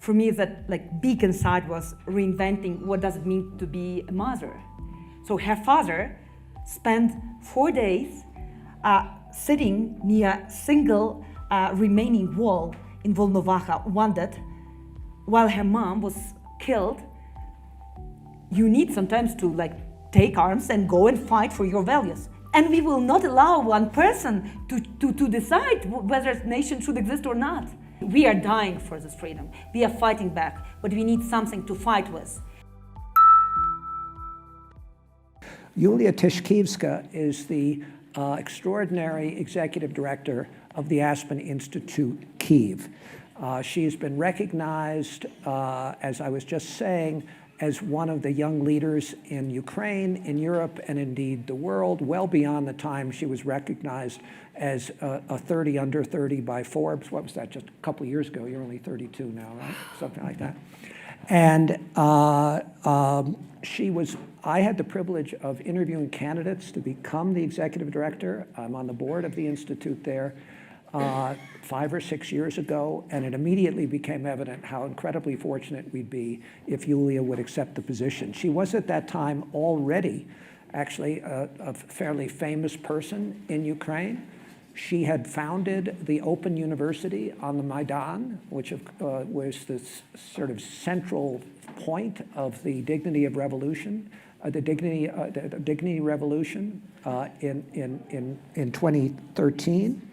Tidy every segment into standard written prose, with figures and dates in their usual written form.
For me, that like big inside was reinventing what does it mean to be a mother. So her father spent 4 days sitting near a single remaining wall in Volnovakha, wounded, while her mom was killed. You need sometimes to like take arms and go and fight for your values. And we will not allow one person to decide whether a nation should exist or not. We are dying for this freedom. We are fighting back, but we need something to fight with. Yuliya Tychkivska is the extraordinary executive director of the Aspen Institute Kyiv. She has been recognized, as I was just saying, as one of the young leaders in Ukraine, in Europe, and indeed the world, well beyond the time she was recognized as a 30 under 30 by Forbes. What was that, just a couple of years ago? You're only 32 now, right? Something like that. And I had the privilege of interviewing candidates to become the executive director. I'm on the board of the institute there 5 or 6 years ago, and it immediately became evident how incredibly fortunate we'd be if Yuliya would accept the position. She was at that time already actually a fairly famous person in Ukraine. She had founded the Open University on the Maidan, which was the sort of central point of the Dignity of Revolution, the Dignity Revolution in 2013.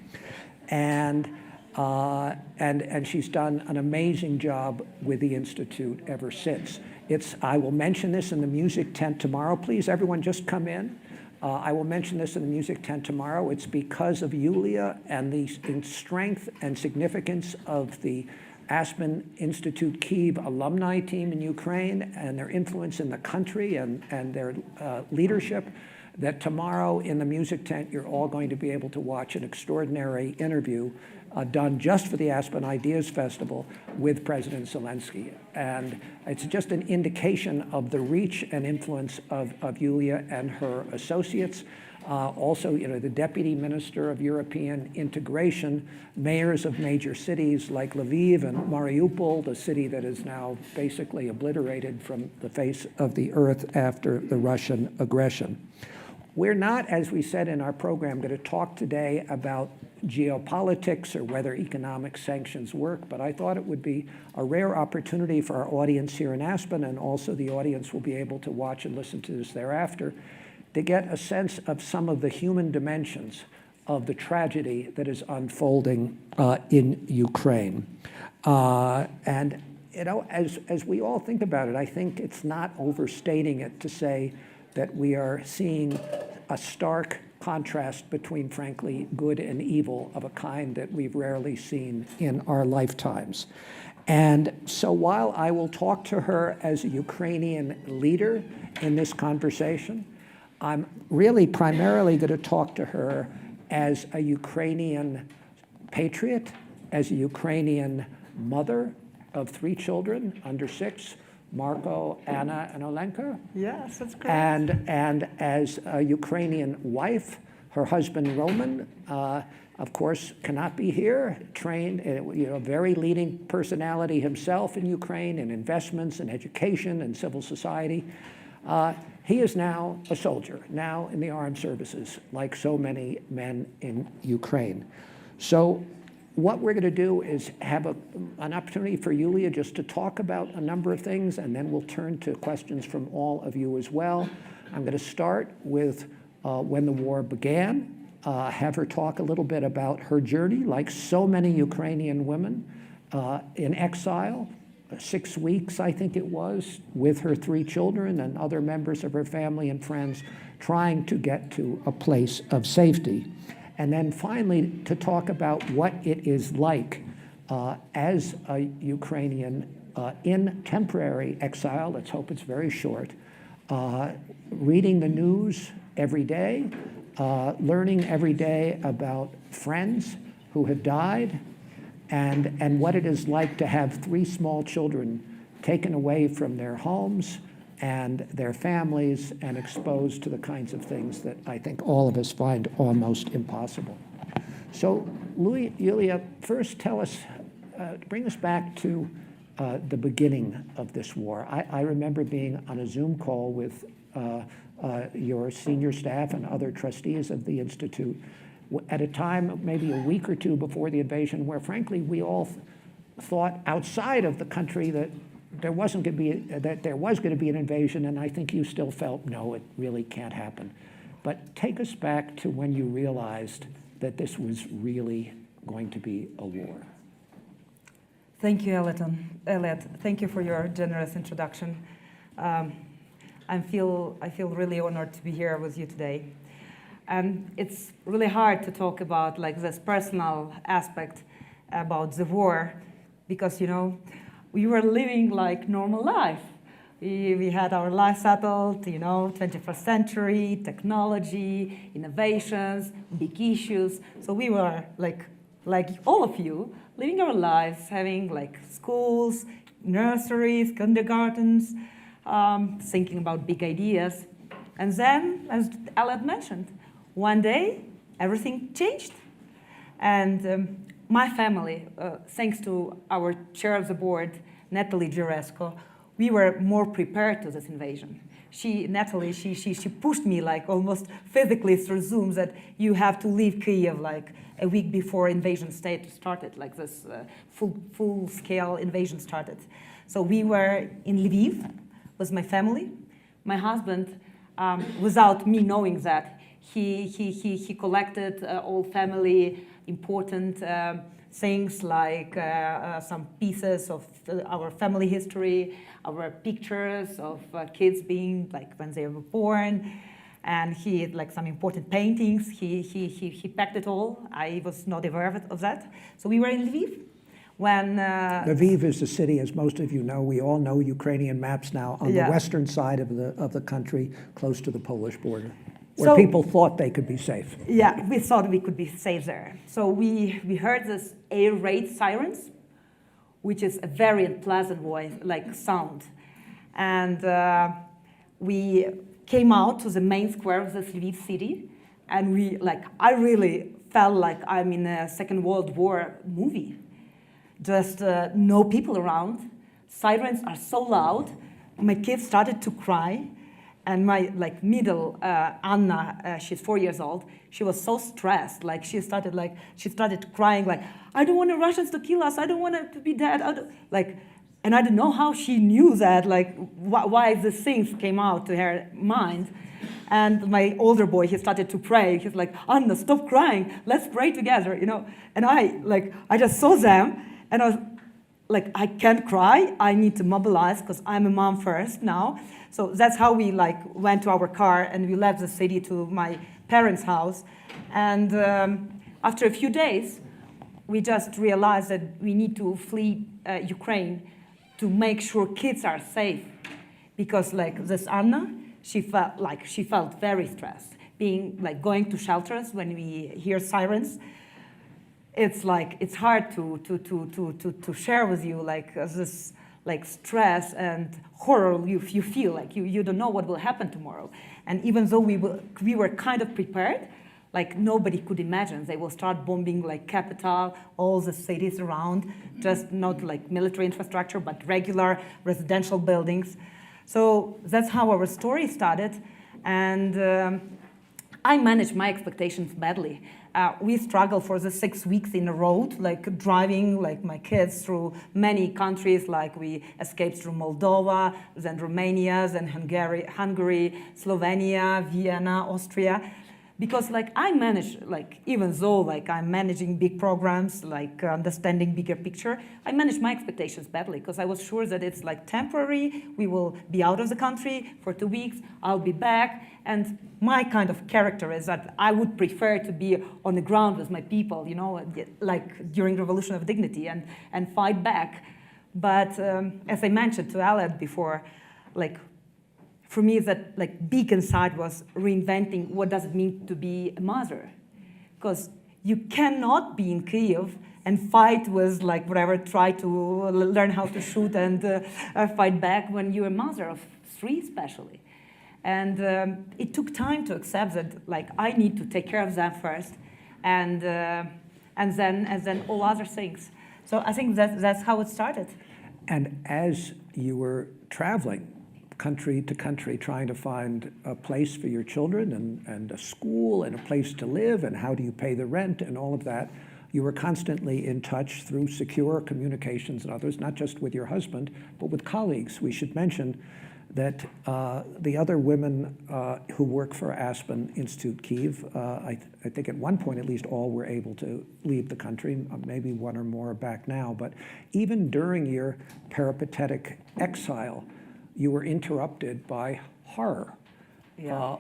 And she's done an amazing job with the Institute ever since. I will mention this in the music tent tomorrow. Please, everyone, just come in. I will mention this in the music tent tomorrow. It's because of Yuliya and the strength and significance of the Aspen Institute Kyiv alumni team in Ukraine and their influence in the country and their leadership, that tomorrow in the music tent, you're all going to be able to watch an extraordinary interview done just for the Aspen Ideas Festival with President Zelensky. And it's just an indication of the reach and influence of Yuliya and her associates. Also, the Deputy Minister of European Integration, mayors of major cities like Lviv and Mariupol, the city that is now basically obliterated from the face of the earth after the Russian aggression. We're not, as we said in our program, going to talk today about geopolitics or whether economic sanctions work, but I thought it would be a rare opportunity for our audience here in Aspen, and also the audience will be able to watch and listen to this thereafter, to get a sense of some of the human dimensions of the tragedy that is unfolding in Ukraine. And as we all think about it, I think it's not overstating it to say that we are seeing a stark contrast between, frankly, good and evil of a kind that we've rarely seen in our lifetimes. And so while I will talk to her as a Ukrainian leader in this conversation, I'm really primarily going to talk to her as a Ukrainian patriot, as a Ukrainian mother of 3 children under 6, Marco, Anna, and Olenka. Yes, that's great. And as a Ukrainian wife, her husband Roman, of course, cannot be here. Trained, very leading personality himself in Ukraine, in investments and education and civil society. He is now a soldier, now in the armed services, like so many men in Ukraine. So what we're going to do is have an opportunity for Yuliya just to talk about a number of things, and then we'll turn to questions from all of you as well. I'm going to start with when the war began, have her talk a little bit about her journey, like so many Ukrainian women in exile, 6 weeks, I think it was, with her 3 children and other members of her family and friends, trying to get to a place of safety. And then finally, to talk about what it is like as a Ukrainian in temporary exile, let's hope it's very short, reading the news every day, learning every day about friends who have died, and what it is like to have 3 small children taken away from their homes and their families and exposed to the kinds of things that I think all of us find almost impossible. So Yuliya, first tell us, bring us back to the beginning of this war. I remember being on a Zoom call with your senior staff and other trustees of the Institute at a time, maybe a week or two before the invasion, where frankly we all thought outside of the country that there was going to be an invasion, and I think you still felt, no, it really can't happen. But take us back to when you realized that this was really going to be a war. Thank you, Eliot. Thank you for your generous introduction. I feel really honored to be here with you today. And it's really hard to talk about like this personal aspect about the war, because we were living like normal life. We had our life settled, 21st century, technology, innovations, big issues. So we were like all of you, living our lives, having like schools, nurseries, kindergartens, thinking about big ideas. And then, as Eliot mentioned, one day everything changed. And my family, thanks to our chair of the board, Natalie Geresko, we were more prepared to this invasion. Natalie pushed me like almost physically through Zoom that you have to leave Kyiv like a week before invasion started, like this full-scale invasion started. So we were in Lviv with my family. My husband, without me knowing that, he collected all family important things like some pieces of our family history, our pictures of kids being like when they were born, and he had like some important paintings. He packed it all. I was not aware of that. So we were in Lviv. Lviv is the city, as most of you know. We all know Ukrainian maps now, on the western side of the country, close to the Polish border, where people thought they could be safe. Yeah, we thought we could be safe there. So we heard this air raid sirens, which is a very unpleasant voice, like sound. And we came out to the main square of this Lviv city, and I really felt like I'm in a Second World War movie. Just no people around. Sirens are so loud. My kids started to cry. And my middle Anna, she's 4 years old. She was so stressed. She started crying. Like, I don't want the Russians to kill us. I don't want to be dead. And I don't know how she knew that. Why these things came out to her mind. And my older boy, he started to pray. He's like, Anna, stop crying. Let's pray together. And I just saw them, and I was like, I can't cry. I need to mobilize because I'm a mom first now. So that's how we went to our car, and we left the city to my parents' house. And after a few days, we just realized that we need to flee Ukraine to make sure kids are safe. Because this Anna, she felt very stressed. Going to shelters when we hear sirens, it's hard to share with you this stress and horror you feel. You don't know what will happen tomorrow. And even though we were kind of prepared, nobody could imagine they will start bombing capital, all the cities around, just not military infrastructure, but regular residential buildings. So that's how our story started. And I managed my expectations badly. We struggled for the 6 weeks in a row, driving my kids through many countries. We escaped through Moldova, then Romania, then Hungary, Slovenia, Vienna, Austria. Because I manage, even though I'm managing big programs, understanding bigger picture, I manage my expectations badly because I was sure that it's temporary. We will be out of the country for 2 weeks. I'll be back. And my kind of character is that I would prefer to be on the ground with my people, during the Revolution of Dignity and fight back. But as I mentioned to Eliot before, for me, that big inside was reinventing what does it mean to be a mother. Because you cannot be in Kyiv and fight with try to learn how to shoot and fight back when you're a mother of 3 especially. And it took time to accept that I need to take care of them first and then all other things. So I think that's how it started. And as you were traveling country to country, trying to find a place for your children and a school and a place to live and how do you pay the rent and all of that, you were constantly in touch through secure communications and others, not just with your husband, but with colleagues. We should mention that the other women who work for Aspen Institute Kyiv, I think at one point at least all were able to leave the country, maybe one or more are back now, but even during your peripatetic exile, you were interrupted by horror. Yeah.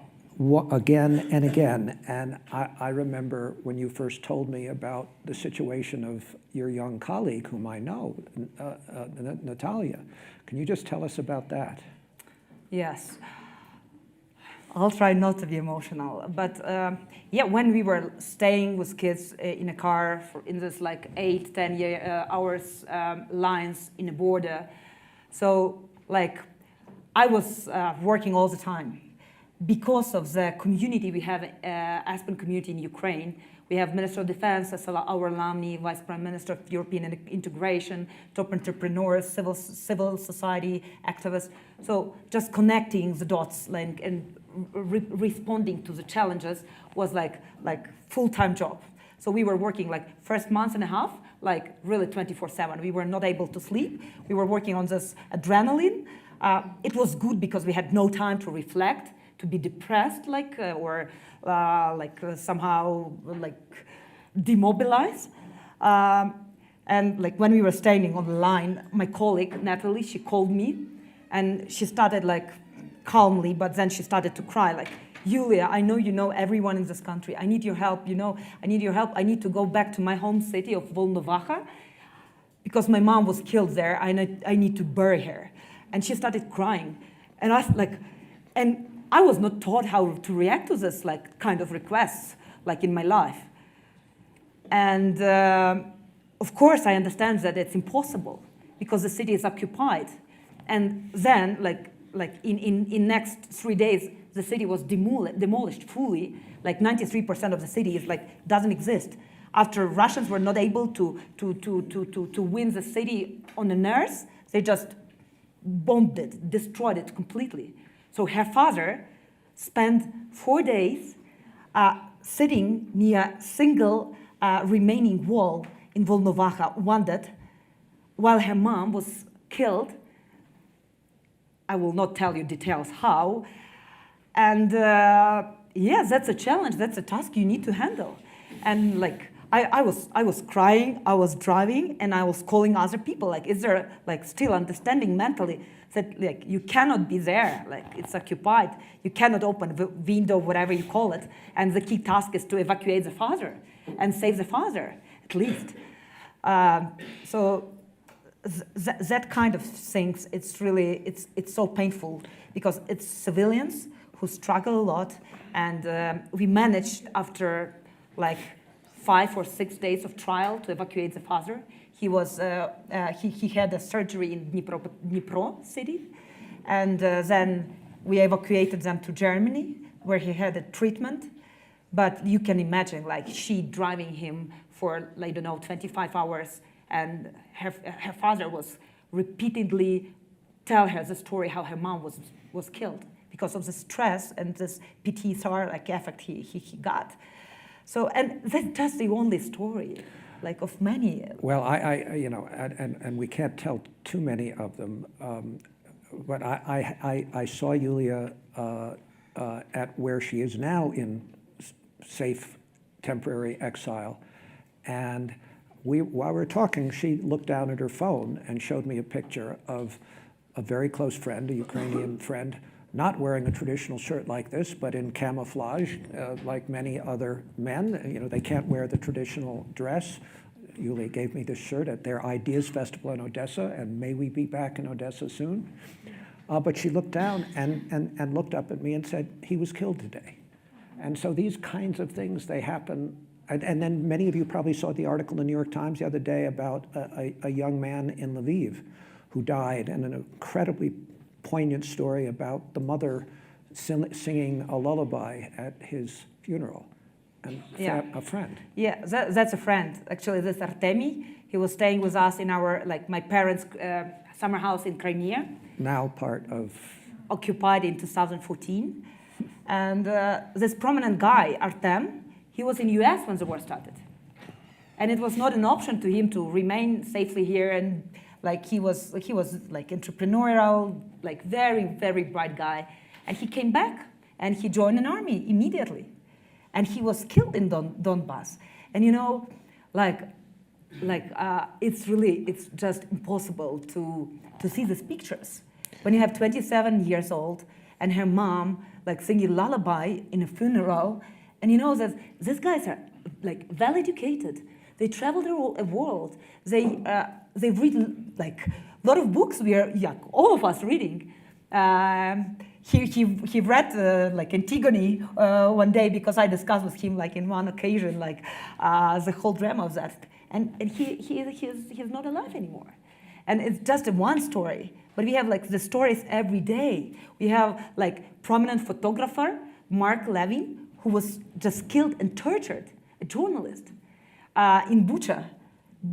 Again and again. And I remember when you first told me about the situation of your young colleague, whom I know, Natalia. Can you just tell us about that? Yes. I'll try not to be emotional, but yeah, when we were staying with kids in a car in this like 8-10 hours lines in the border, so like I was working all the time. Because of the community we have, Aspen community in Ukraine, we have Minister of Defense, our alumni, Vice Prime Minister of European Integration, top entrepreneurs, civil society activists. So just connecting the dots and responding to the challenges was like full-time job. So we were working like first month and a half, like really 24/7. We were not able to sleep. We were working on this adrenaline. It was good because we had no time to reflect, to be depressed, somehow like demobilized. And like when we were standing on the line, my colleague Natalie, she called me, and she started like calmly, but then she started to cry like, Yuliya, I know you know everyone in this country. I need your help. I need your help. I need to go back to my home city of Volnovakha because my mom was killed there. I need to bury her. And she started crying, and I was not taught how to react to this like kind of requests like in my life. And of course I understand that it's impossible because the city is occupied. And then like in next 3 days, the city was demolished fully. Like 93% of the city is like doesn't exist. After Russians were not able to win the city on the nerves, they just bombed it, destroyed it completely. So her father spent 4 days sitting near a single remaining wall in Volnovakha, wounded, while her mom was killed. I will not tell you details how. And yeah, that's a challenge. That's a task you need to handle. And like I was crying, I was driving, and I was calling other people. Like, is there like still understanding mentally that like you cannot be there? Like it's occupied. You cannot open the window, whatever you call it. And the key task is to evacuate the father and save the father, at least. So that kind of things, it's really it's so painful because it's civilians who struggle a lot, and we managed after like 5 or 6 days of trial to evacuate the father. He was he had a surgery in Dnipro city, and then we evacuated them to Germany, where he had a treatment. But you can imagine, like she driving him for I don't know 25 hours, and her father was repeatedly tell her the story how her mom was killed because of the stress and this PTSD like effect he got. So, and that's just the only story, like of many. Well, I you know, and we can't tell too many of them, but I saw Yuliya at where she is now in safe temporary exile, and while we were talking, she looked down at her phone and showed me a picture of a very close friend, a Ukrainian friend, not wearing a traditional shirt like this, but in camouflage, like many other men. You know, they can't wear the traditional dress. Yuliya gave me this shirt at their Ideas Festival in Odessa, and may we be back in Odessa soon. But she looked down and looked up at me and said, he was killed today. And so these kinds of things, they happen. And then many of you probably saw the article in the New York Times the other day about a young man in Lviv who died, and an incredibly poignant story about the mother singing a lullaby at his funeral. And Yeah. a friend. Yeah, that's a friend. Actually, this Artemy, he was staying with us in our, like my parents' summer house in Crimea, Now part of... occupied in 2014. And this prominent guy, Artem, he was in US when the war started. And it was not an option to him to remain safely here, and like he was like entrepreneurial, like very, very bright guy. And he came back and he joined an army immediately. And he was killed in Donbass. And you know, it's just impossible to see these pictures. When you have 27 years old and her mom like singing lullaby in a funeral, and you know that these guys are like well educated. They travel the world. They read like a lot of books. We are all of us reading. He read like Antigone one day because I discussed with him like in one occasion like the whole drama of that. And he's not alive anymore. And it's just one story. But we have like the stories every day. We have like prominent photographer, Mark Levin, who was just killed and tortured, a journalist, in Bucha,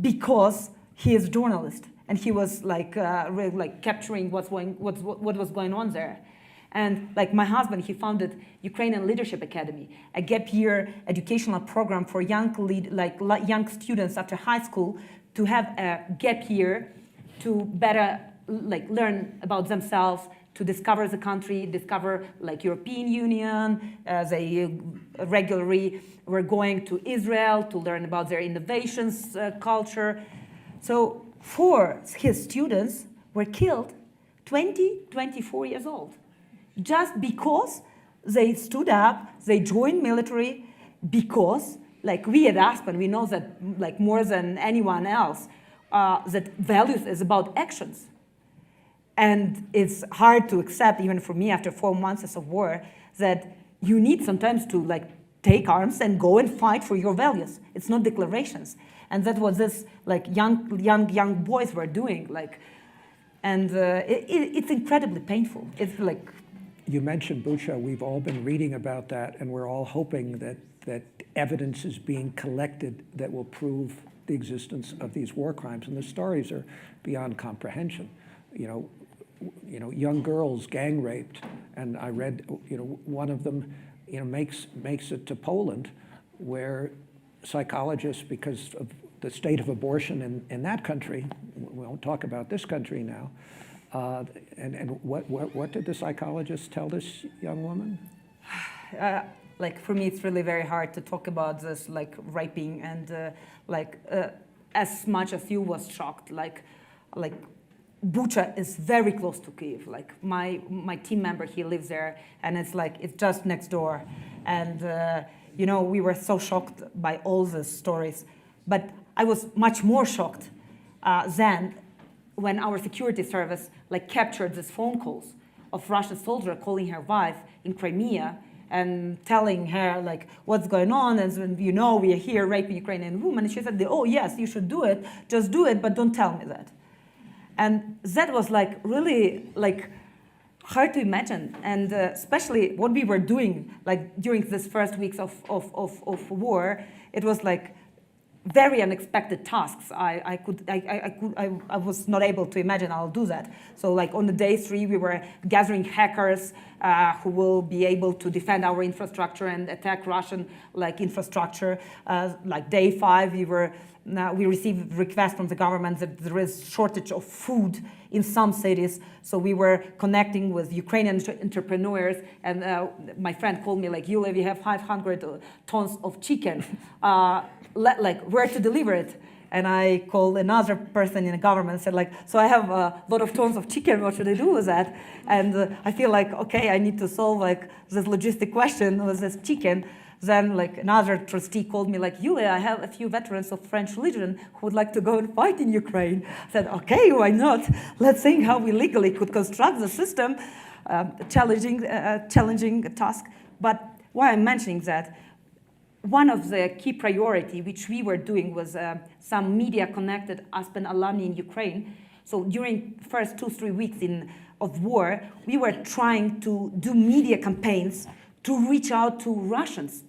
because he is a journalist. And he was like capturing what was going on there. And like my husband, he founded Ukrainian Leadership Academy, a gap year educational program for young students after high school to have a gap year to better like learn about themselves, to discover the country, discover like European Union. They regularly were going to Israel to learn about their innovations culture. So 4 his students were killed, 24 years old, just because they stood up, they joined military, because like we at Aspen, we know that like more than anyone else, that values is about actions. And it's hard to accept, even for me after 4 months of war, that you need sometimes to like take arms and go and fight for your values. It's not declarations. And that's what this like young boys were doing. Like, and it's incredibly painful. It's like... You mentioned Bucha. We've all been reading about that, and we're all hoping that evidence is being collected that will prove the existence of these war crimes. And the stories are beyond comprehension. You know, young girls gang raped, and I read, one of them, makes it to Poland, where psychologists, because of the state of abortion in that country, we won't talk about this country now, and what did the psychologist tell this young woman? Like for me, it's really very hard to talk about this, like raping, and as much as you was shocked, like Bucha is very close to Kyiv. Like my team member, he lives there, and it's just next door. And we were so shocked by all the stories. But I was much more shocked than when our security service captured these phone calls of Russian soldier calling her wife in Crimea and telling her what's going on, and we are here raping Ukrainian women. And she said, "Oh yes, you should do it. Just do it, but don't tell me that." And that was really hard to imagine, and especially what we were doing during this first weeks of war. It was very unexpected tasks. I was not able to imagine I'll do that. So on the day 3, we were gathering hackers who will be able to defend our infrastructure and attack Russian infrastructure. Day 5, we received requests from the government that there is shortage of food in some cities. So we were connecting with Ukrainian entrepreneurs, and my friend called me Yuliya, we have 500 tons of chicken. Where to deliver it? And I called another person in the government and said so I have a lot of tons of chicken, what should I do with that? And I feel okay, I need to solve this logistic question with this chicken. Then another trustee called me Yuliya, I have a few veterans of French Legion who would like to go and fight in Ukraine. I said, okay, why not? Let's think how we legally could construct the system. Challenging task. But why I'm mentioning that, one of the key priority which we were doing was some media-connected Aspen alumni in Ukraine. So during the first 2-3 weeks of war, we were trying to do media campaigns to reach out to Russians.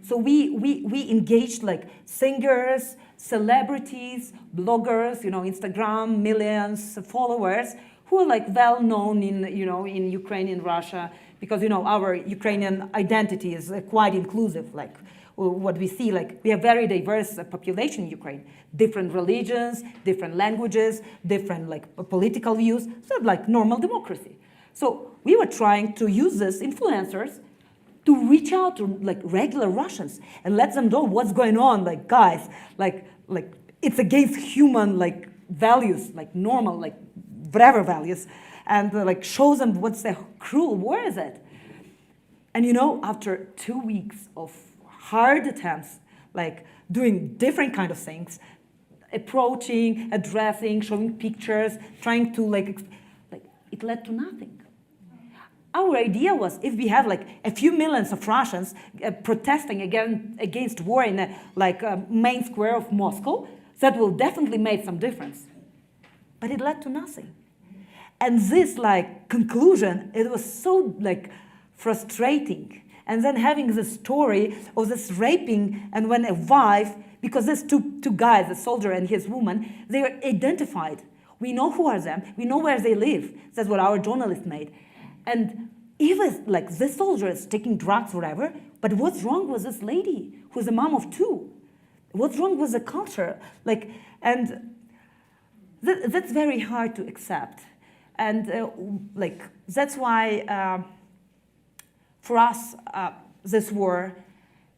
So we engaged singers, celebrities, bloggers, Instagram, millions of followers, who are like well known in Ukraine and Russia, because our Ukrainian identity is quite inclusive. Like what we see, like we have very diverse population in Ukraine, different religions, different languages, different like political views, so like normal democracy. So we were trying to use these influencers to reach out to like regular Russians and let them know what's going on. Like guys, like it's against human like values, like normal, like whatever values, and like show them what's the cruel war is it. And after 2 weeks of hard attempts, like doing different kind of things, approaching, addressing, showing pictures, trying to like it led to nothing. Our idea was if we have like a few millions of Russians protesting against war in a main square of Moscow, that will definitely make some difference. But it led to nothing. And this like conclusion, it was so like frustrating. And then having the story of this raping, and when a wife, because these two guys, the soldier and his woman, they are identified. We know who are them. We know where they live. That's what our journalist made. And even like this soldier is taking drugs, whatever, but what's wrong with this lady who's a mom of 2? What's wrong with the culture? Like, and that's very hard to accept. And like that's why for us this war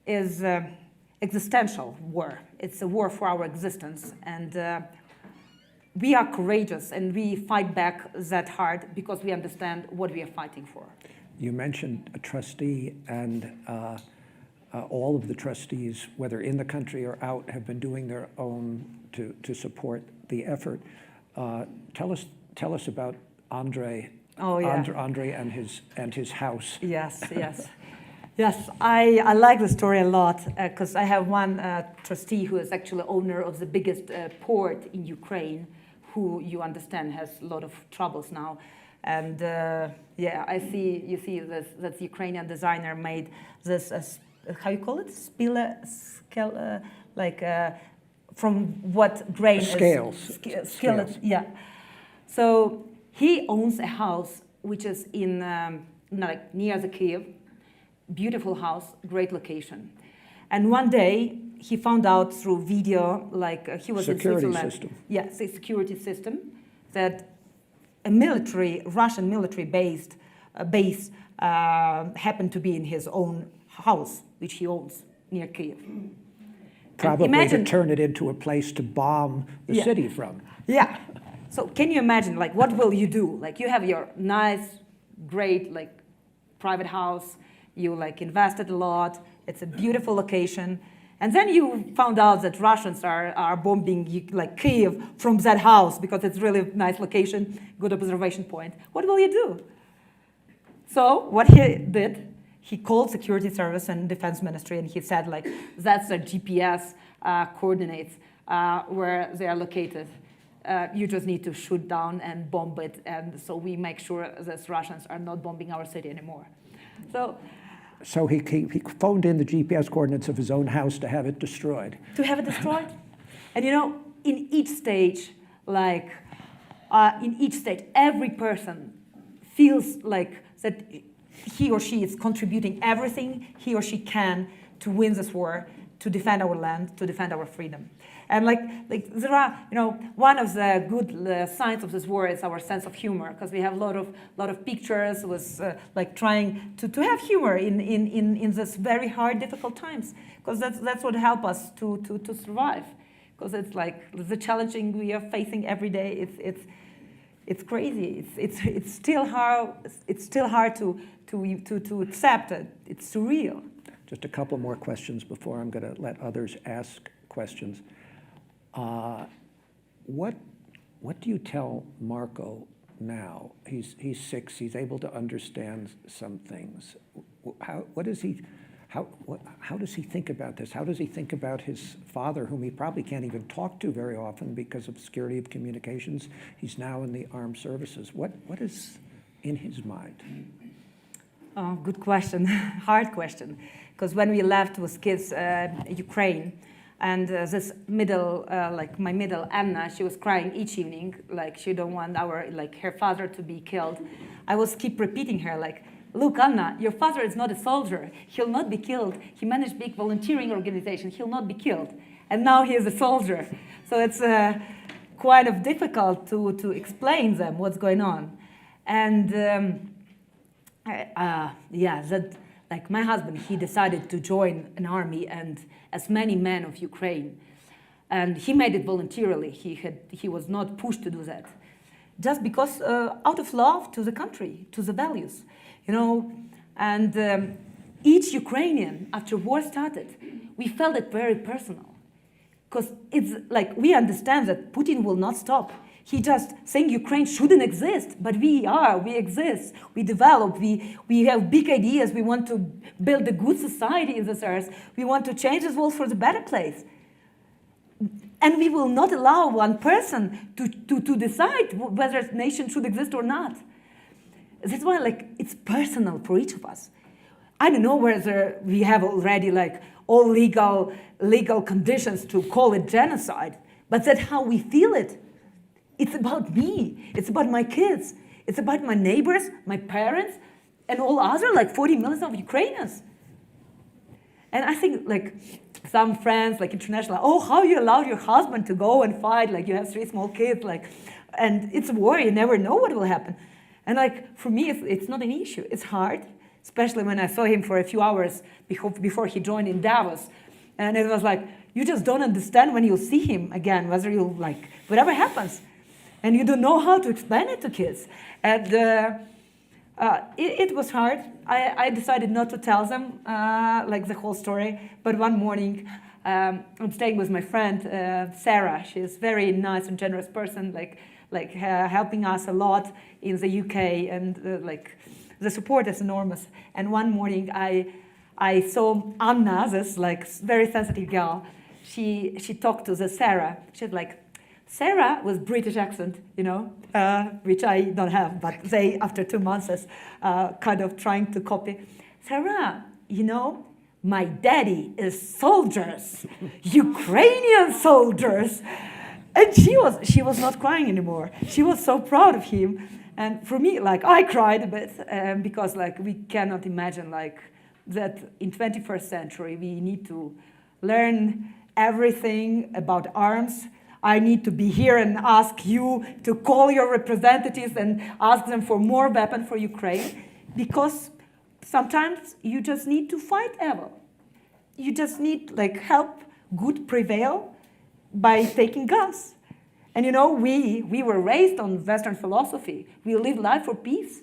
is existential war. It's a war for our existence, and we are courageous and we fight back that hard because we understand what we are fighting for. You mentioned a trustee, and all of the trustees, whether in the country or out, have been doing their own to support the effort. Tell us about Andrei. Oh yeah. Andrei and his house. Yes. Yes, I like the story a lot because I have one trustee who is actually owner of the biggest port in Ukraine, who you understand has a lot of troubles now. And yeah, you see this, that Ukrainian designer made this, how you call it? From what grain Scales. Scales. Yeah. So he owns a house which is in near the Kyiv. Beautiful house, great location. And one day he found out through video, like he was in Switzerland. System. Yes, a security system, that a Russian military base happened to be in his own house, which he owns near Kyiv. Probably to turn it into a place to bomb the city from. Yeah. So can you imagine, like, what will you do? Like, you have your nice, great, like, private house. You like invested a lot. It's a beautiful location. And then you found out that Russians are bombing like Kyiv from that house because it's really nice location, good observation point. What will you do? So what he did, he called security service and defense ministry, and he said like, that's the GPS coordinates where they are located. You just need to shoot down and bomb it. And so we make sure that Russians are not bombing our city anymore. So he phoned in the GPS coordinates of his own house to have it destroyed. To have it destroyed? And in each stage, every person feels like that he or she is contributing everything he or she can to win this war, to defend our land, to defend our freedom. And like there are, one of the good signs of this war is our sense of humor, because we have a lot of pictures with like trying to have humor in this very hard, difficult times, because that's what helps us to survive, because it's like the challenging we are facing every day. It's crazy. It's still hard to accept it. It's surreal. Just a couple more questions before I'm going to let others ask questions. What do you tell Marco now? He's 6. He's able to understand some things. How does he think about this? How does he think about his father, whom he probably can't even talk to very often because of security of communications? He's now in the armed services. What is in his mind? Oh, good question. Hard question. Because when we left with kids Ukraine, And this middle, like my middle Anna, she was crying each evening, like she don't want her father to be killed. I was keep repeating her, like, look, Anna, your father is not a soldier. He'll not be killed. He managed big volunteering organization. He'll not be killed. And now he is a soldier. So it's quite of difficult to explain them what's going on. And like my husband, he decided to join an army, and as many men of Ukraine, and he made it voluntarily. He was not pushed to do that, just because out of love to the country, to the values, you know. And each Ukrainian, after war started, we felt it very personal, because it's like we understand that Putin will not stop. He just saying Ukraine shouldn't exist, but we exist, we develop, we have big ideas, we want to build a good society in this earth, we want to change this world for the better place. And we will not allow one person to decide whether a nation should exist or not. That's why, like, it's personal for each of us. I don't know whether we have already, like, all legal conditions to call it genocide, but that's how we feel it. It's about me. It's about my kids. It's about my neighbors, my parents, and all other, like, 40 million of Ukrainians. And I think, like, some friends, like international, oh, how you allowed your husband to go and fight? Like, you have 3 small kids, like, and it's a war. You never know what will happen. And, like, for me, it's not an issue. It's hard, especially when I saw him for a few hours before he joined in Davos. And it was like, you just don't understand when you'll see him again, whether you'll, like, whatever happens. And you don't know how to explain it to kids. And it was hard. I decided not to tell them like the whole story. But one morning, I'm staying with my friend Sarah. She's a very nice and generous person, like helping us a lot in the UK, and like the support is enormous. And one morning, I saw Anna, this like very sensitive girl. She talked to the Sarah. She's like, Sarah with British accent, you know, which I don't have, but they, after 2 months, is kind of trying to copy. Sarah, you know, my daddy is soldiers, Ukrainian soldiers. And she was not crying anymore. She was so proud of him. And for me, like, I cried a bit because, like, we cannot imagine, like, that in 21st century, we need to learn everything about arms. I need to be here and ask you to call your representatives and ask them for more weapons for Ukraine, because sometimes you just need to fight evil. You just need, like, help good prevail by taking guns. And you know, we were raised on Western philosophy. We live life for peace.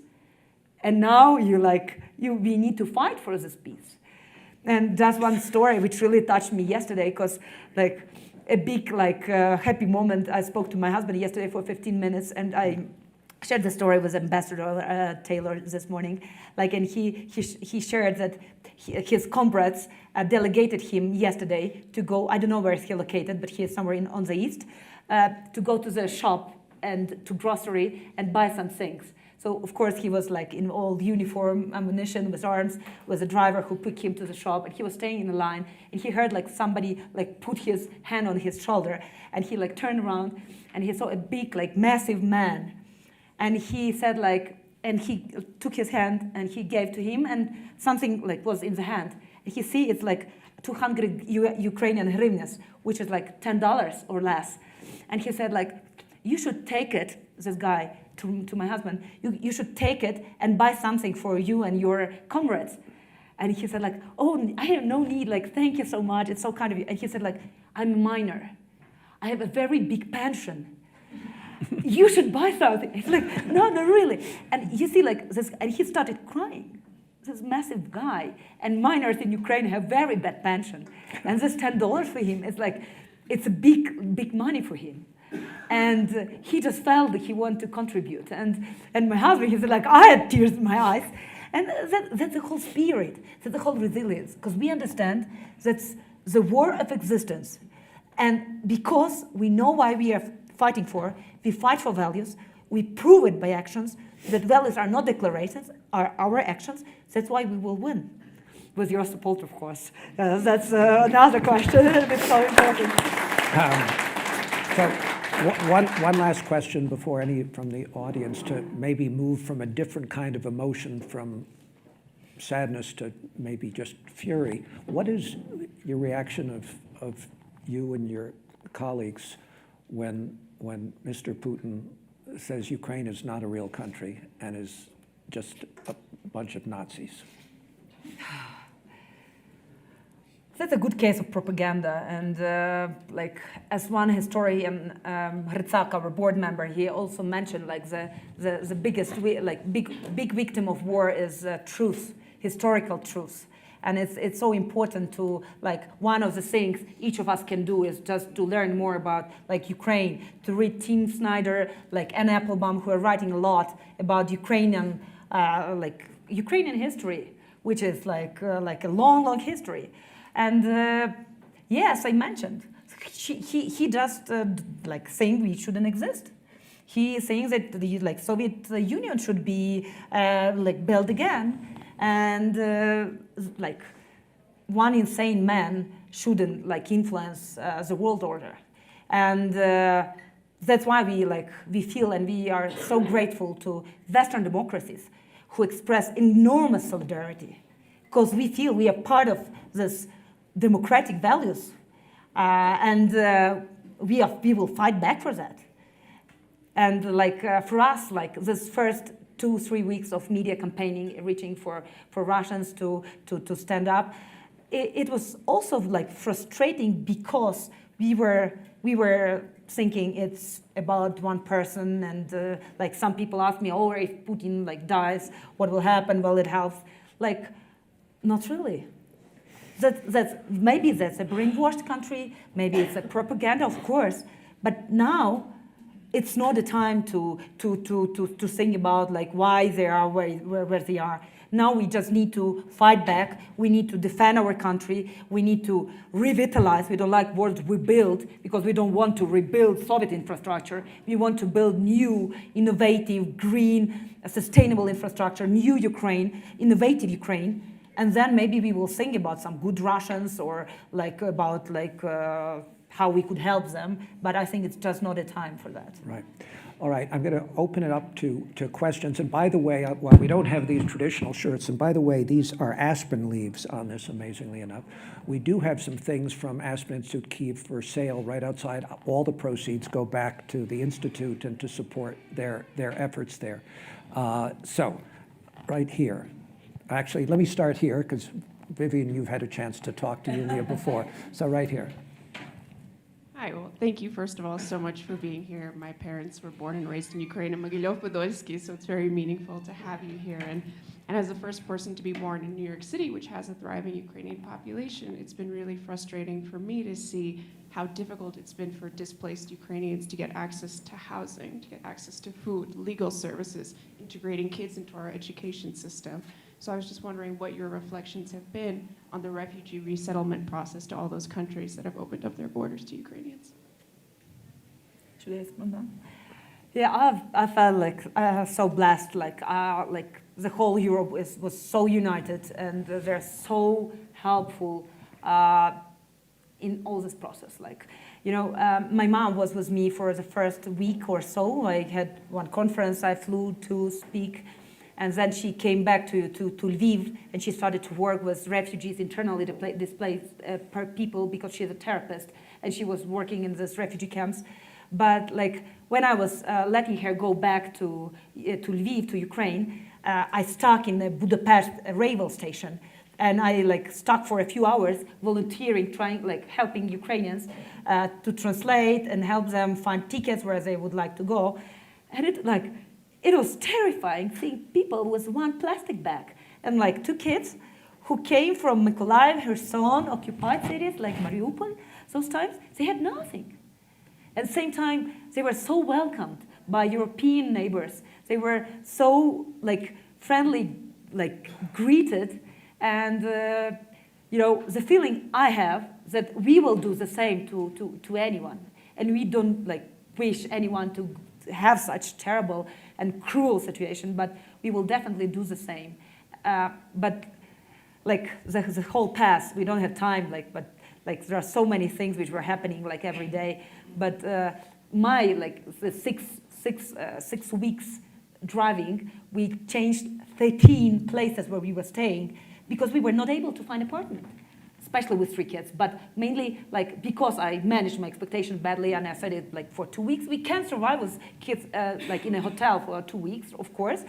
And now we need to fight for this peace. And that's one story which really touched me yesterday, because, like, a big, like, happy moment. I spoke to my husband yesterday for 15 minutes, and I shared the story with Ambassador Taylor this morning. Like, and he shared that his comrades delegated him yesterday to go. I don't know where he's located, but he is somewhere on the east, to go to the shop and to grocery and buy some things. So, of course, he was, like, in all uniform, ammunition, with arms, with a driver who took him to the shop, and he was staying in the line, and he heard, like, somebody, like, put his hand on his shoulder, and he, like, turned around, and he saw a big, like, massive man, and he said, like, and he took his hand, and he gave to him, and something, like, was in the hand, and he see it's, like, 200 Ukrainian hryvnias, which is, like, $10 or less, and he said, like, you should take it, this guy, to my husband, you should take it and buy something for you and your comrades. And he said, like, oh, I have no need, like, thank you so much, it's so kind of you. And he said, like, I'm a minor. I have a very big pension. You should buy something. It's like, no, really. And you see, like, this, and he started crying. This massive guy. And minors in Ukraine have very bad pension. And this $10 for him is like, it's a big money for him. And he just felt that he wanted to contribute. And my husband, he said, like, I had tears in my eyes. And that's the whole spirit, that's the whole resilience. Because we understand that's the war of existence. And because we know why we are fighting for, we fight for values, we prove it by actions, that values are not declarations, are our actions, that's why we will win. with your support, of course. That's another question. It's so important. So one last question before any from the audience to maybe move from a different kind of emotion from sadness to maybe just fury. What is your reaction of you and your colleagues when Mr. Putin says Ukraine is not a real country and is just a bunch of Nazis? That's a good case of propaganda, and like as one historian, Hrytsak, our board member, he also mentioned like the biggest big victim of war is truth, historical truth, and it's so important to like one of the things each of us can do is just to learn more about like Ukraine, to read Tim Snyder, like Anne Applebaum, who are writing a lot about Ukrainian Ukrainian history, which is like a long history. And yes, I mentioned, he just like saying we shouldn't exist. He is saying that the like Soviet Union should be like built again, and like one insane man shouldn't like influence the world order. And that's why we feel and we are so grateful to Western democracies who express enormous solidarity, because we feel we are part of this democratic values, and we will fight back for that. And like for us, like this first 2-3 weeks of media campaigning, reaching for Russians to stand up, it was also like frustrating because we were thinking it's about one person, and like some people asked me, oh, if Putin like dies, what will happen? Will it help? Like, not really. Maybe that's a brainwashed country, maybe it's a propaganda, of course, but now it's not the time to think about like why they are where they are. Now we just need to fight back, we need to defend our country, we need to revitalize, we don't like words rebuild, because we don't want to rebuild Soviet infrastructure, we want to build new, innovative, green, sustainable infrastructure, new Ukraine, innovative Ukraine. And then maybe we will think about some good Russians or like about like how we could help them. But I think it's just not a time for that. Right. All right. I'm going to open it up to questions. And by the way, while we don't have these traditional shirts, and by the way, these are Aspen leaves on this, amazingly enough. We do have some things from Aspen Institute Kyiv for sale right outside. All the proceeds go back to the Institute and to support their efforts there. So, right here. Actually, let me start here, because Vivian, you've had a chance to talk to Yuliya before. So right here. Hi, well, thank you, first of all, so much for being here. My parents were born and raised in Ukraine, in Mogilov-Podolsky, so it's very meaningful to have you here. And as the first person to be born in New York City, which has a thriving Ukrainian population, it's been really frustrating for me to see how difficult it's been for displaced Ukrainians to get access to housing, to get access to food, legal services, integrating kids into our education system. So I was just wondering what your reflections have been on the refugee resettlement process to all those countries that have opened up their borders to Ukrainians. Should I respond now? Yeah, I felt like so blessed. Like the whole Europe was so united, and they're so helpful in all this process. Like, you know, my mom was with me for the first week or so. I had one conference I flew to speak. And then she came back to Lviv, and she started to work with refugees, internally displaced people, because she's a therapist, and she was working in these refugee camps. But like when I was letting her go back to Lviv, to Ukraine, I stuck in the Budapest railway station, and I like stuck for a few hours volunteering, helping Ukrainians to translate and help them find tickets where they would like to go, and it was terrifying seeing people with one plastic bag, and like 2 kids who came from Mykolaiv, Kherson, occupied cities like Mariupol. Those times they had nothing. At the same time, they were so welcomed by European neighbors. They were so like friendly, like greeted, and you know, the feeling I have that we will do the same to anyone, and we don't like wish anyone to have such terrible and cruel situation, but we will definitely do the same. But like the whole past. We don't have time, but there are so many things which were happening like every day. But my the 6 weeks driving, we changed 13 places where we were staying because we were not able to find apartment, especially with 3 kids. But mainly because I managed my expectations badly, and I said it for 2 weeks, we can survive with kids in a hotel for 2 weeks, of course.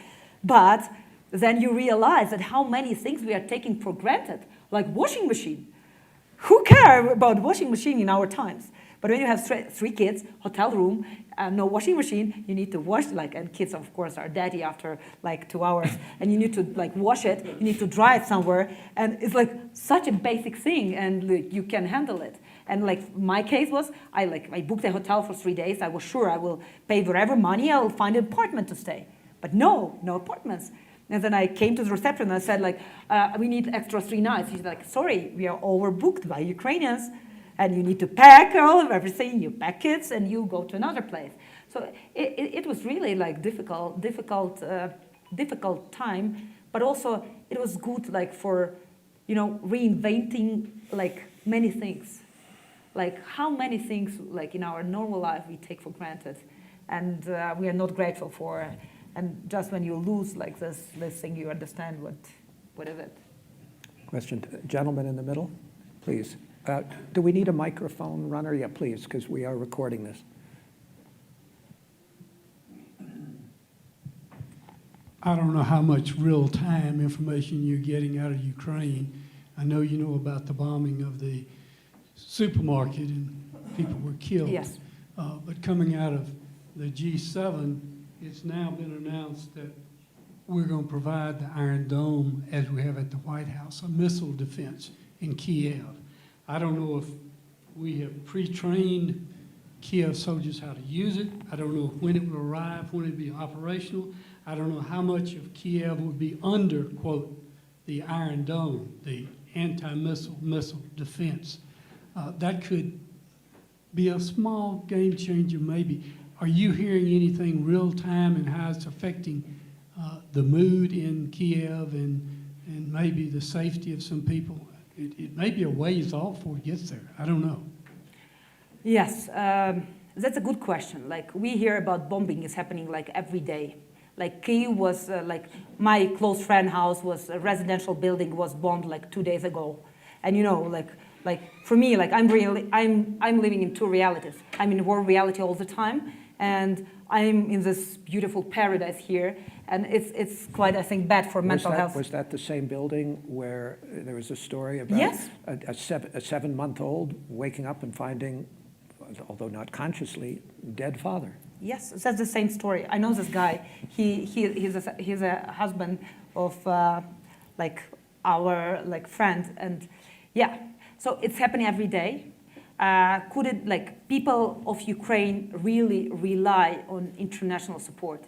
But then you realize that how many things we are taking for granted, like washing machine. Who cares about washing machine in our times? But when you have 3 kids, hotel room, no washing machine, you need to wash, and kids, of course, are dirty after 2 hours, and you need to wash it, you need to dry it somewhere, and it's such a basic thing, and you can handle it. And my case was, I booked a hotel for 3 days. I was sure I will pay whatever money, I will find an apartment to stay. But no apartments. And then I came to the reception and I said, we need extra 3 nights. She's like, sorry, we are overbooked by Ukrainians. And you need to pack all of everything. You pack kids and you go to another place. So it was really difficult time. But also it was good for, reinventing many things. How many things in our normal life we take for granted. And we are not grateful for. And just when you lose this thing, you understand what is it. Question, gentleman in the middle, please. Do we need a microphone runner? Yeah, please, because we are recording this. I don't know how much real-time information you're getting out of Ukraine. I know you know about the bombing of the supermarket and people were killed. Yes. But coming out of the G7, it's now been announced that we're going to provide the Iron Dome, as we have at the White House, a missile defense in Kyiv. I don't know if we have pre-trained Kyiv soldiers how to use it. I don't know when it will arrive, when it will be operational. I don't know how much of Kyiv would be under, quote, the Iron Dome, the anti-missile defense. That could be a small game changer, maybe. Are you hearing anything real time and how it's affecting the mood in Kyiv and maybe the safety of some people? It may be a ways off before it gets there. I don't know. Yes, that's a good question. We hear about bombing is happening every day. Kyiv was my close friend house was a residential building was bombed 2 days ago, and for me I'm living in 2 realities. I'm in war reality all the time, and I'm in this beautiful paradise here, and it's quite, I think, bad for mental health. Was that the same building where there was a story about yes. a 7-month-old waking up and finding, although not consciously, dead father? Yes, that's the same story. I know this guy. He's a husband of our friend, and yeah. So it's happening every day. Could it people of Ukraine really rely on international support?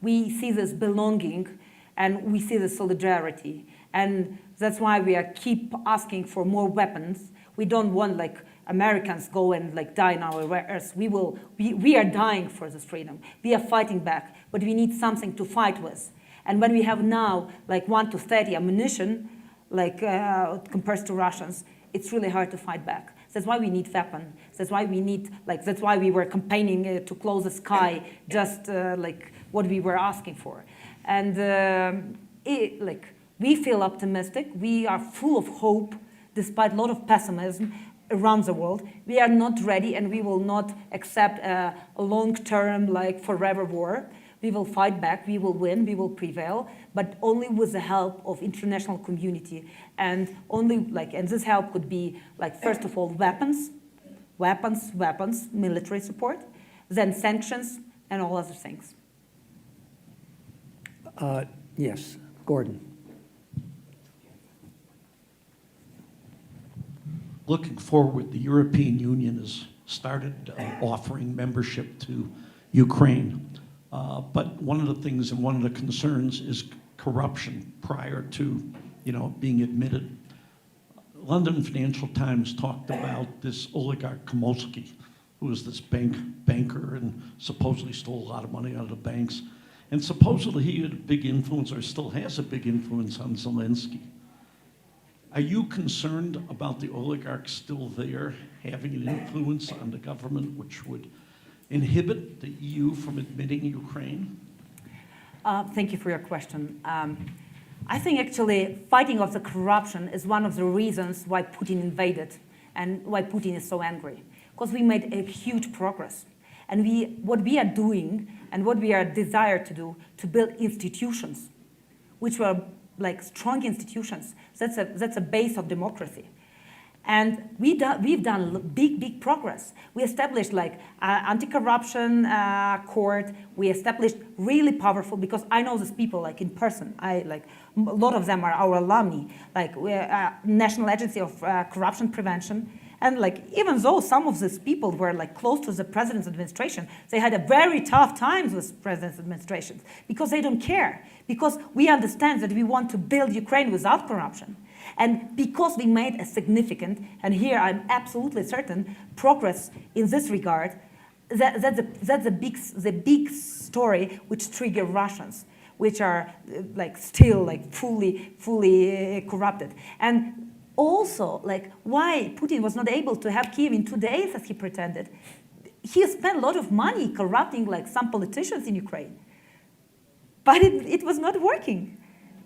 We see this belonging, and we see the solidarity, and that's why we keep asking for more weapons. We don't want Americans go and die in our earth. We are dying for this freedom. We are fighting back, but we need something to fight with. And when we have now 1 to 30 ammunition, compared to Russians, it's really hard to fight back. That's why we need weapons. That's why we need that's why we were campaigning to close the sky, just what we were asking for. And we feel optimistic. We are full of hope, despite a lot of pessimism around the world. We are not ready, and we will not accept a long-term, forever war. We will fight back, we will win, we will prevail, but only with the help of international community. And only and this help could be first of all, weapons, military support, then sanctions, and all other things. Yes, Gordon. Looking forward, the European Union has started offering membership to Ukraine. But one of the things and one of the concerns is corruption prior to, being admitted. London Financial Times talked about this oligarch Komolsky, who was this banker and supposedly stole a lot of money out of the banks. And supposedly he had a big influence, or still has a big influence on Zelensky. Are you concerned about the oligarchs still there having an influence on the government which would inhibit the EU from admitting Ukraine? Thank you for your question. I think actually fighting off the corruption is one of the reasons why Putin invaded and why Putin is so angry. Because we made a huge progress. And what we are doing and what we are desired to do, to build institutions, which were like strong institutions. That's a base of democracy. And we've done big progress. We established like anti-corruption court. We established really powerful, because I know these people like in person. A lot of them are our alumni. Like we're National Agency of Corruption Prevention. And like even though some of these people were like close to the president's administration, they had a very tough time with president's administration because they don't care. Because we understand that we want to build Ukraine without corruption. And because we made a significant, and here I'm absolutely certain, progress in this regard, that's the big story which trigger Russians, which are like still like fully corrupted. And also, like, why Putin was not able to have Kyiv in 2 days as he pretended. He spent a lot of money corrupting like some politicians in Ukraine. But it was not working.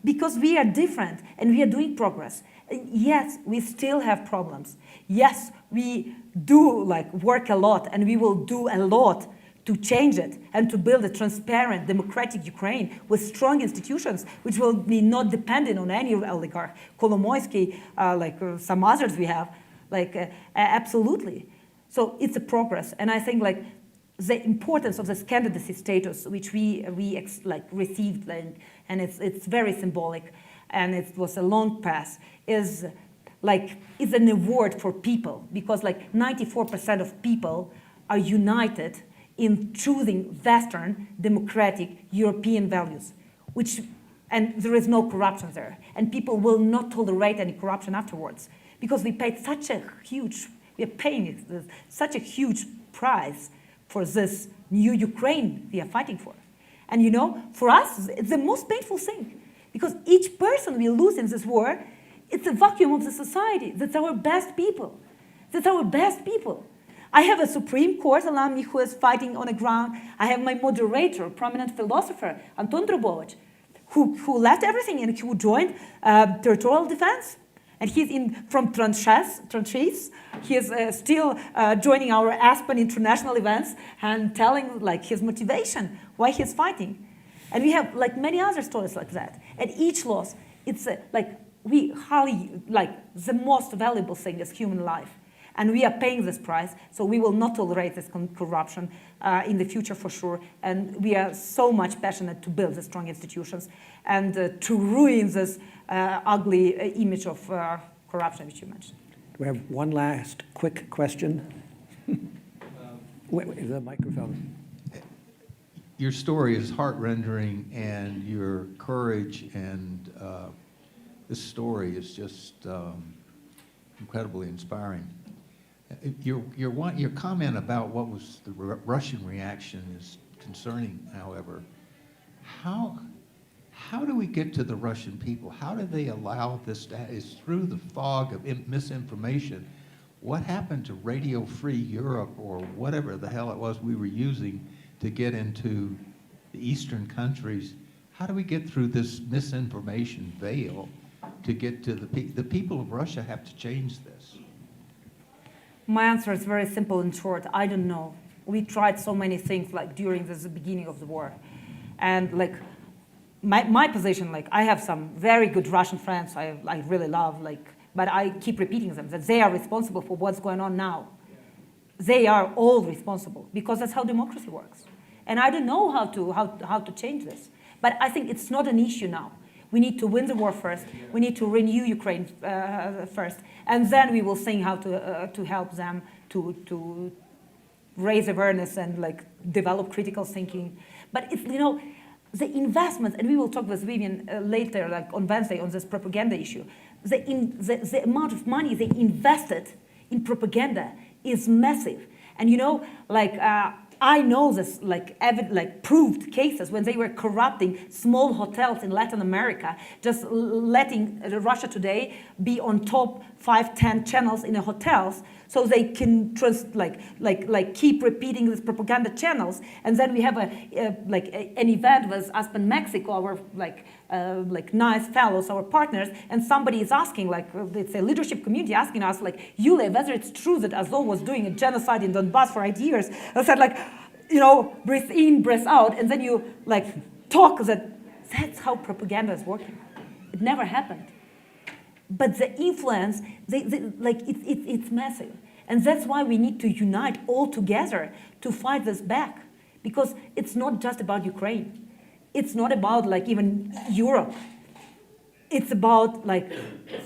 Because we are different and we are doing progress. And yes, we still have problems. Yes, we do like work a lot, and we will do a lot to change it and to build a transparent, democratic Ukraine with strong institutions, which will be not dependent on any oligarch, Kolomoisky, some others we have, absolutely. So it's a progress, and I think like the importance of this candidacy status, which we received, and it's very symbolic, and it was a long path, is an award for people, because like 94% of people are united in choosing Western, democratic, European values, and there is no corruption there. And people will not tolerate any corruption afterwards, because we are paying such a huge price for this new Ukraine we are fighting for. And you know, for us, it's the most painful thing, because each person we lose in this war, it's a vacuum of the society. That's our best people. That's our best people. I have a Supreme Court alumni who is fighting on the ground. I have my moderator, prominent philosopher, Anton Drobovich, who left everything and who joined territorial defense. And he's from tranches. He is still joining our Aspen International events and telling like his motivation, why he's fighting. And we have like many other stories like that. At each loss, it's the most valuable thing is human life. And we are paying this price, so we will not tolerate this corruption in the future for sure. And we are so much passionate to build the strong institutions and to ruin this ugly image of corruption which you mentioned. Do we have one last quick question? Wait, the microphone. Your story is heart-rendering, and your courage and this story is just incredibly inspiring. Your comment about what was the Russian reaction is concerning, however. How do we get to the Russian people? How do they allow this to happen? It's through the fog of misinformation. What happened to Radio Free Europe, or whatever the hell it was we were using to get into the eastern countries? How do we get through this misinformation veil to get to the people of Russia have to change this? My answer is very simple and short. I don't know. We tried so many things like during the beginning of the war. And like my position, like I have some very good Russian friends I really love, but I keep repeating them, that they are responsible for what's going on now. They are all responsible, because that's how democracy works. And I don't know how to change this. But I think it's not an issue now. We need to win the war first. We need to renew Ukraine first, and then we will think how to help them to raise awareness and like develop critical thinking. But it's, you know, the investment, and we will talk with Vivian later, like on Wednesday, on this propaganda issue. The amount of money they invested in propaganda is massive. And you know, like I know this like proved cases when they were corrupting small hotels in Latin America, just letting Russia Today be on top 5-10 channels in the hotels, so they can just keep repeating these propaganda channels. And then we have an event with Aspen Mexico, our nice fellows, our partners, and somebody is asking, it's a leadership community asking us, Yuliya, whether it's true that Azov was doing a genocide in Donbass for 8 years. I said, breathe in, breathe out, and then you talk that's how propaganda is working. It never happened. But the influence, it's massive. And that's why we need to unite all together to fight this back. Because it's not just about Ukraine. It's not about even Europe. It's about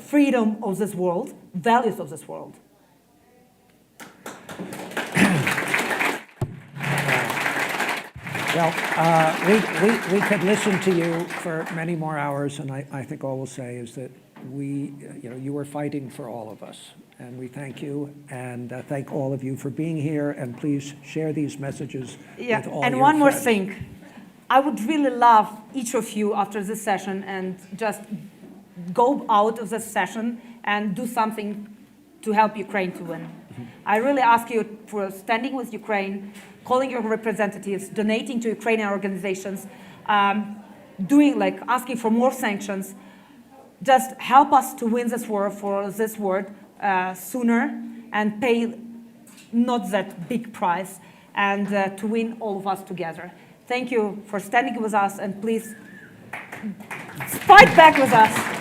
freedom of this world, values of this world. Well, we could listen to you for many more hours, and I think all we'll say is that you are fighting for all of us, and we thank you, and thank all of you for being here, and please share these messages with all and your one more friends. thing. I would really love each of you after this session and just go out of this session and do something to help Ukraine to win. I really ask you for standing with Ukraine, calling your representatives, donating to Ukrainian organizations, asking for more sanctions. Just help us to win this war for this word sooner and pay not that big price, and to win all of us together. Thank you for standing with us, and please fight back with us.